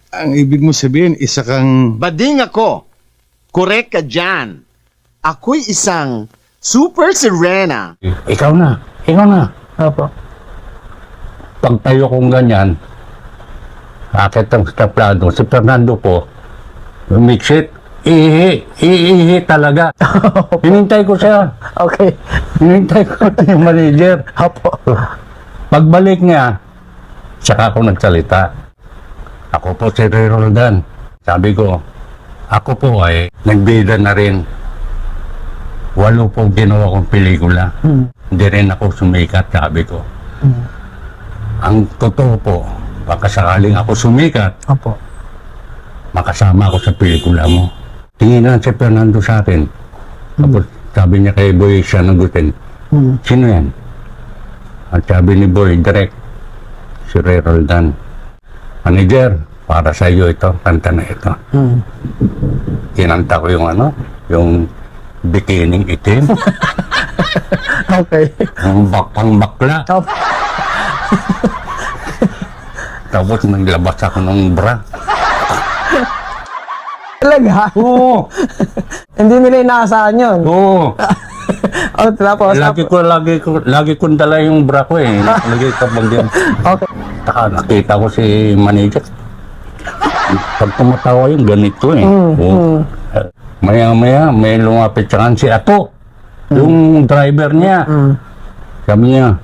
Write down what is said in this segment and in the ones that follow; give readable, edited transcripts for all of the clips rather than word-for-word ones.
Ang ibig mo sabihin, isa kang... Bading ako. Correct ka dyan. Ako'y isang super sirena. Ikaw na. Ikaw na. Opo. Pag tayo kong ganyan, akit ang staplado, si Fernando po, mix-it, ihi talaga. Hinintay ko siya. Okay. Hinintay ko yung manager. Opo. Pagbalik niya, saka ako nagsalita. Ako po si Ray Roldan. Sabi ko, ako po ay nagbida na rin. 8 po ginawa kong pelikula. Hindi rin ako sumikat, sabi ko. Ang totoo po, baka sakaling ako sumikat, Opo. makasama ako sa pelikula mo. Tingin lang si Fernando sa akin. Tapos sabi niya kay Boy siya nagutin, sino yan? At sabi ni Boy, direct, si Ray Roldan. Manager, para sa iyo ito, kanta na ito. Kinanta ko yung yung bikining itim, Okay. yung bakpang bakla. Opo. Tapos naglabas ako ng bra. Talaga? Oo, Hindi nila inaasahan yun. oo. Oh, tapos? Lagi kong dala yung bra ko eh. Nakalagay kapag din. Okay. Nakita ko si manager. Pag tumatawa yung ganito eh. Oo. Maya-maya, may lumapit sa si Ato. Yung driver niya. Sabi niya,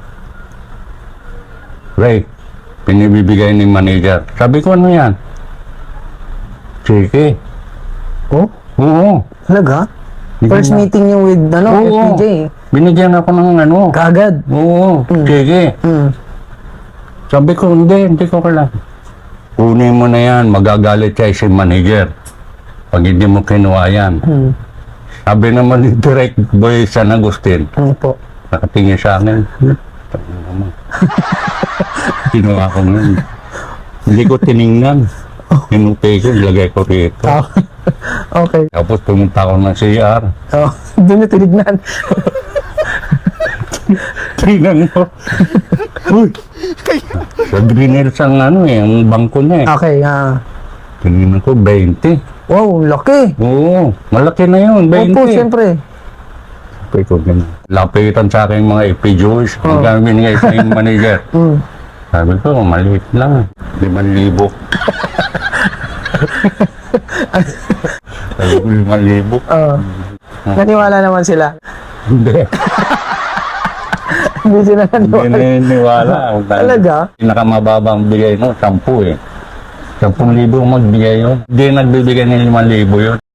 Ray, pinibibigay ni manager. Sabi ko, ano yan? Sige. Oh? Oo. Talaga? First Bigyan na- meeting niyo with, Oo. FPJ. Binigyan ako ng Kaagad. Oo. Sige. Sabi ko, hindi ko kailangan. Kunin mo na yan, magagalit siya si manager. Pag hindi mo kinuha yan. Sabi naman ni Direct Boy San Agustin, Ano po? nakatingin sa akin. Tangina naman. Kinuha ko nun. Hindi ko tiningnan. Kinutay ko, ilagay ko rito. Oh. Okay. Tapos pumunta ako ng CR. Oh, doon niyo tinignan. Tingnan ko. Uy! Sa Green Hills ang ang bangko niya eh. Okay, Tingnan ko, 20. wow, laki. Oo, malaki na yun, 20. Opo, siyempre. Sabi ko, ganun. Lapitan sa akin mga FPJs. Ang gamit nga sa yung manager. Sabi ko, maliit lang. 5,000. Sabi ko, 5,000. Naniwala naman sila. Hindi. Hindi sila Hindi naniwala. naniniwala. Talaga? Pinakamababang bigay no, 10 eh. 10,000 magbigay yun. Hindi nagbibigay ng 5,000 yun.